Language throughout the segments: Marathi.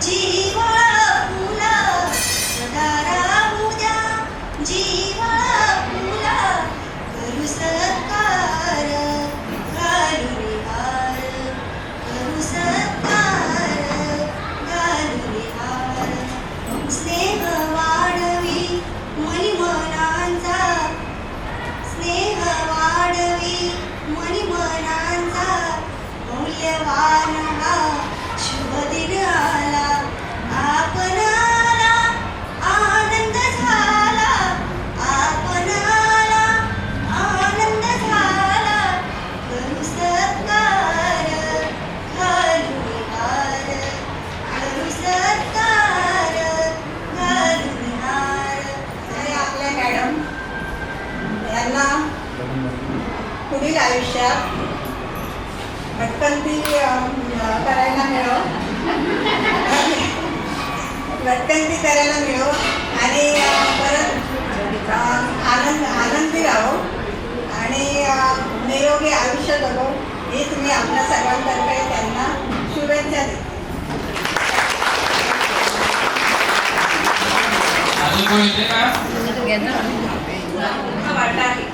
जीवा फुला सदा राहू द्या, जीवा फुला करू सत्कार, घालू रे हार, करू सत्कार, घालू रे हार. स्नेह वाढवी मनी मनांचा, स्नेह वाढवी मनी मनांचा, मौल्यवान हा शुभ दिन आला, आपणाला आनंद झाला, आपणाला आनंद झाला. करू सत्कार, घालू रे हार, करू सत्कार, घालू रे हार. आणि आपल्या मॅडम यांना पुढील आयुष्यात भटकंती करायला मिळो, भटकंती करायला मिळो आणि परत आनंदी राहो आणि निरोगी आयुष्य जगो, हीच मी आपल्या सर्वांतर्फे त्यांना शुभेच्छा देते. मोठा वाटा आहे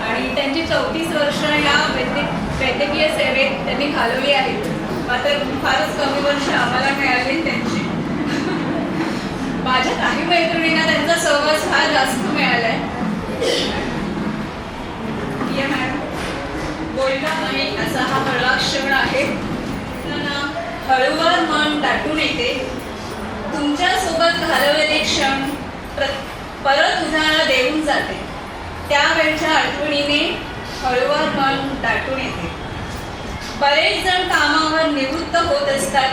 आणि त्यांची 34 वर्ष या वैद्यकीय सेवेत त्यांनी घालवली आहेत. मात्र फारच कमी वर्ष आम्हाला मिळाली त्यांची. माझ्या काही मैत्रिणींना त्यांचा सहवास फार जास्त मिळालाय. या मॅडम बोलणं नाही असा हा हळवा क्षण आहे. त्यांना हळूवार मन दाटून येते. तुमच्यासोबत घालवलेले क्षण परत उजाळा देऊन जाते. त्यावेळच्या आठवणीने हळूवार मन दाटून येते. बरेच जण कामावर निवृत्त होत असतात,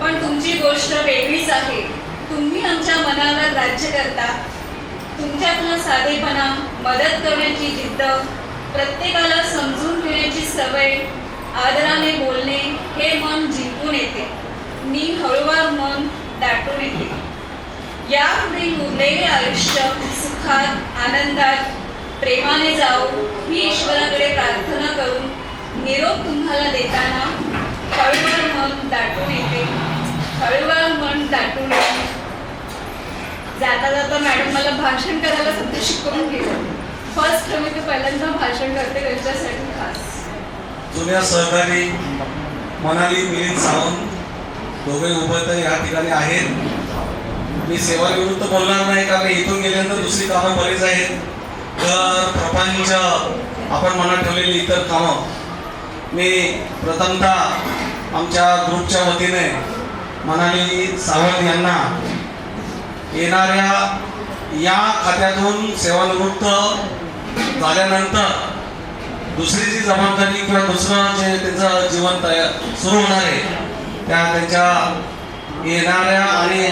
पण तुमची गोष्ट वेगळीच आहे. तुम्ही आमच्या मनावर राज्य करता. तुमच्यातला साधेपणा, मदत करण्याची जिद्द, प्रत्येकाला समजून घेण्याची सवय, आदराने बोलणे हे मन जिंकून येते. मी हळूवार मन दाटून येते. यापुढे उरलेले आयुष्य सुखात, आनंदात, प्रेमाने जाऊ ही ईश्वराकडे प्रार्थना करून निरोप तुम्हाला देताना हळूवार मन दाटून येते. हळूवार मन दाटून येते. जाता जाता मॅडम मला भाषण करायला सुद्धा शिकवून गेलं. फर्स्ट मी ते पहिल्यांदा भाषण करते त्यांच्यासाठी खास. जुन्या सहकारी मनाली मिलिंद सावंत दोघे उभं या ठिकाणी आहेत. मी सेवानिवृत्त बोलणार नाही, कारण इथून गेल्यानंतर दुसरी कामं बरीच आहेत. तर प्रपंच आपण मनात ठेवलेली इतर कामं मी प्रथमतः आमच्या ग्रुपच्या वतीने मनाली सावंत यांना येणाऱ्या या खात्यातून सेवानिवृत्त झाल्यानंतर दुसरी जी जबाबदारी किंवा दुसरं जे त्यांचं जीवन सुरू होणार आहे त्या त्यांच्या येणाऱ्या आणि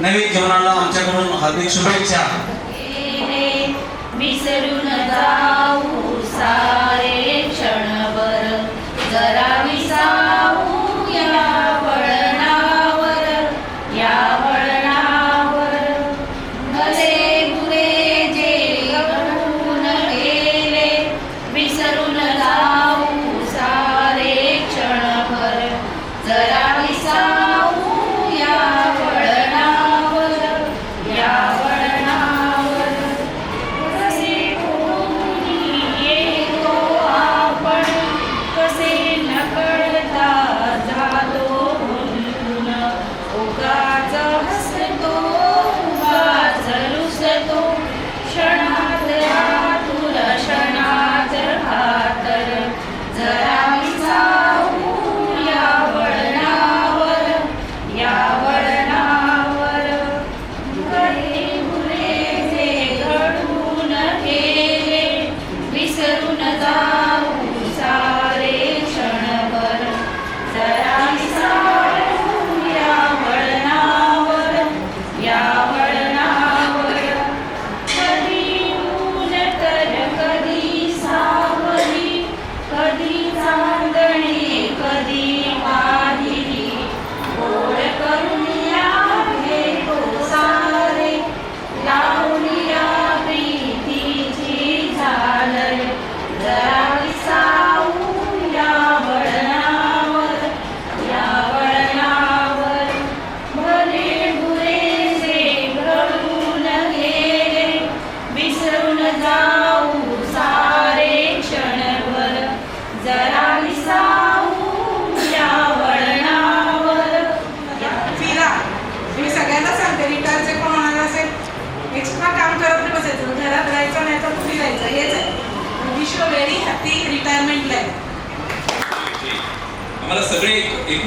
नवीन जीवनाला आमच्याकडून हार्दिक शुभेच्छा. विसरून जाऊ सारे क्षणभर, जरा विसावू या वळणावर, या वळणावर. भले बुरे जे घडून गेले, विसरून जाऊ सारे क्षणभर, जरा विसावू या वळणावर, या वळणावर. कसे कोणी येतो आपण, कसे नकळता जातो बोलून, उगाच हसतो उगाच रुसतो, क्षणात आतुर क्षणात घातर, जरा विसावू या वळणावर,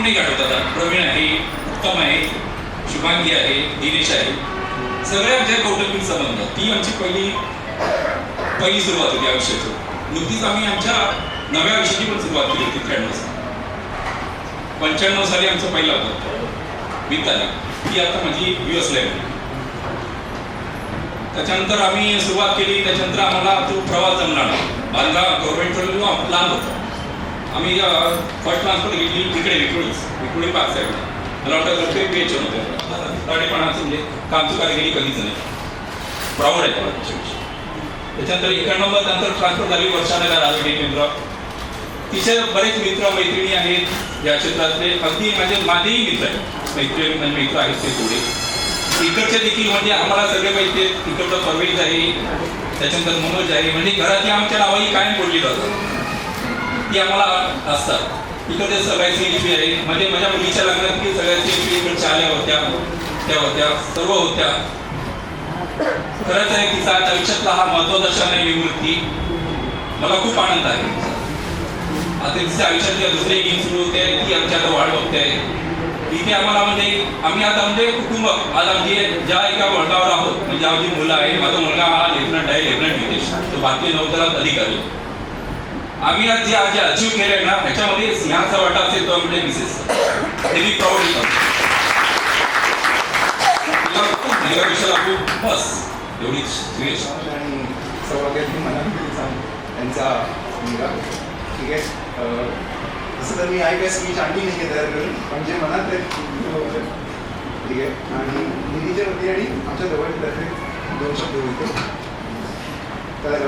अनेक आठवतात. प्रवीण आहे, उत्तम आहे, शुभांगी आहे, दिनेश आहे. सगळे आमचे कौटुंबिक संबंध. ती आमची पहिली सुरुवात होती आयुष्याची. नुकतीच आम्ही आमच्या नव्या आयुष्याची पण सुरुवात केली होती 93 साली. 95 साली आमचं पहिला होतं मिताली. ती आता माझी US ला. त्याच्यानंतर आम्ही सुरुवात केली. त्याच्यानंतर आम्हाला तो प्रवास जमला नाही. बांधगाव गव्हर्नमेंट लांब होतं. आम्ही फर्स्ट ट्रान्सफर घेतली इकडे विक्रोळी पाच साईड. मला वाटतं PHN होतं. ताडेपणाचं म्हणजे कामचुकारी गेली कधीच नाही. प्राऊड आहे त्याला त्याच्याविषयी. त्याच्यानंतर 91 नंतर ट्रान्सफर झाली वर्षानगर आरोग्य केंद्र. तिचे बरेच मित्र मैत्रिणी आहेत या क्षेत्रातले. अगदी माझेही मित्र आहेत, मित्र आहेत ते थोडे. इकडचे देखील म्हणजे आम्हाला सगळे माहिती आहेत. इकडचं परवेज आहे, त्याच्यानंतर मनोज आहे. म्हणजे घरातली आमच्या नावाही कायम बोलली जातात, ती आम्हाला असतात. इकडे सगळ्या CHP आहे. म्हणजे माझ्या मुलीच्या लग्नात की सगळ्या CHP इकडच्या आल्या होत्या, त्या होत्या, सर्व होत्या. खरंच आहे तिचा आयुष्यातला हा महत्त्वाचा क्षण आहे निवृत्ती. मला खूप आनंद आहे. आता तिच्या आयुष्यातल्या दुसरे गेम सुरू होते, ती आमच्या आता वाढ बघते आहे. इथे आम्हाला म्हणजे आम्ही आता म्हणजे कुटुंब आज आमची ज्या एका वर्गावर आहोत, म्हणजे आमची मुलं आहे. माझा मुलगा हा लेफ्टनंट आहे, लेफ्टनंट नितेश. तो भारतीय नौदलात अधिकारी. आम्ही आज जे अचीव केलंय ना, ह्याच्यामध्ये सिंहाचा वाटा असेल तो म्हणजे मिसेस. हे मी प्राऊड होतो. बस एवढीच सुरेश. आणि सौभाग्याची मनाली त्यांचा मुलगा. ठीक आहे. तसं तर मी स्पीच आणली नाही आहे तयार करून, पण जे मनात आहे ठीक आहे. आणि निधीच्या वती आणि आमच्या जवळतर्फे 2 शब्द बोलतो. तर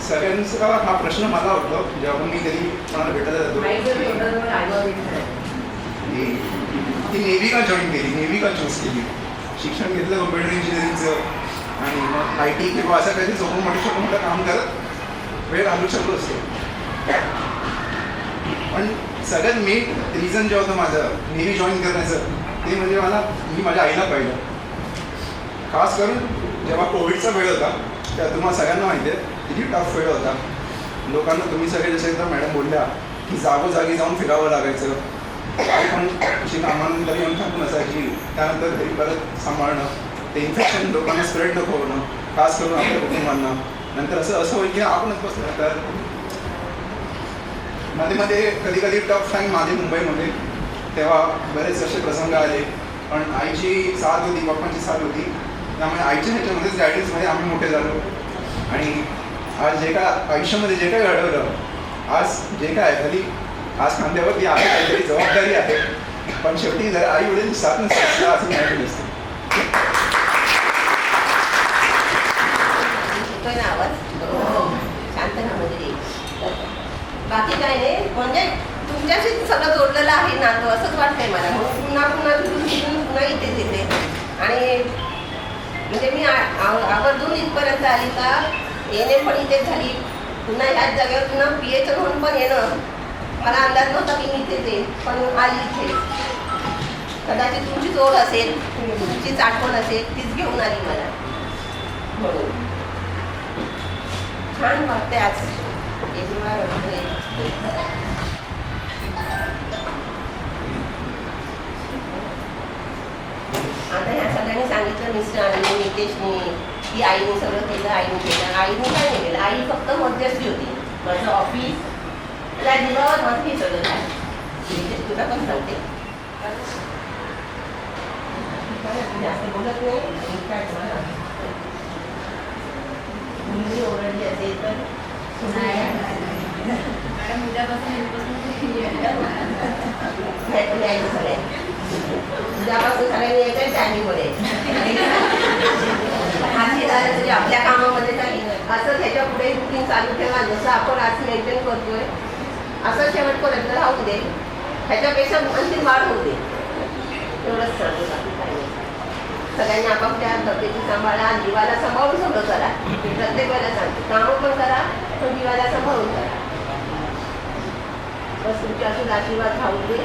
सगळ्यांचा हा प्रश्न मला वाटतो जेव्हा मी कधी कोणाला भेटायला जातो, ती नेव्ही का जॉईन केली, नेव्ही का चूज केली. शिक्षण घेतलं कम्प्युटर इंजिनिअरिंगचं आणि मग IT किंवा असं काही झोपून मोठं काम करत वेळ घालू शकलो असतो. पण सगळ्यात मेन रिझन जे होतं माझं नेव्ही जॉईन करण्याचं ते म्हणजे मी माझ्या आईला पाहिलं. खास करून जेव्हा कोविडचा वेळ होता तेव्हा तुम्हाला सगळ्यांना माहिती आहे किती टफ वेळ होता. लोकांना तुम्ही सगळे जसे एकदा मॅडम बोलल्या की जागोजागी जाऊन फिरावं लागायचं. आई पण अशी कामांना येऊन थांबून असायची. त्यानंतर घरी परत सांभाळणं, ते इन्फेक्शन लोकांना स्प्रेड नको होणं, खास करून आपल्या कुटुंबांना. नंतर असं होईल की आपणच बसलं. तर मध्ये कधी टफ टाईम माझे मुंबईमध्ये, तेव्हा बरेच असे प्रसंग आले. पण आईची साथ होती, बाप्पांची साथ होती. त्यामुळे आईच्या ह्याच्यामध्येच गायडन्समध्ये आम्ही मोठे झालो. आणि आज जे काय आयुष्यामध्ये जे काय घडवलं, आज जे काय खाली आज खांद्यावरती आहे काहीतरी जबाबदारी आहे. पण शेवटी जर आई वडील साथ नसतं असं माहिती नसतं. बाकी काय नाही, म्हणजे तुमच्याशी सगळं जोडलेलं आहे ना, तो असंच वाटतंय मला. पुन्हा पुन्हा इथेच येते. आणि म्हणजे मी आवर्जून इथपर्यंत आली का येणे पण इथेच झाली. पुन्हा ह्याच जागेवर पुन्हा PHN म्हणून पण येणं मला अंदाज नव्हता की मी इथेच येईल, पण आली इथे. कदाचित तुमची जोड असेल, तुमचीच आठवण असेल, तीच घेऊन आली मला. म्हणून छान वाटते आज. आता ह्या सगळ्यांनी सांगितलं, मिस्टरांनी, नितेशनी, की आईने सगळं केलं, आईने काय नाही केलं. आई फक्त मध्यस्थी होती. माझं ऑफिस त्या जीवावर माझं हे सगळं झालं. नितेश तुला पण सांगते, जास्त बोलत नाही. काय तुम्हाला मुलगी ओरडली असेल तर मॅडम उद्यापासून उद्यापासून सगळ्यांनी यायचं टायमिंगमध्ये. आपल्या कामामध्ये काही असं त्याच्या पुढे रुटीन चालू ठेवा. जसं आपण आज मेंटेन करतोय असं शेवटपर्यंत राहू दे. ह्याच्यापेक्षा आणखी वाढ होऊ दे. एवढंच सांगतो. काही सगळ्यांनी आपापल्या तब्येती सांभाळा, जीवाला सांभाळून सगळं करा. प्रत्येक वेळेला सांगते, कामं पण करा पण जीवाला सांभाळून करा. बस तुमच्या असून आशीर्वाद राहू दे.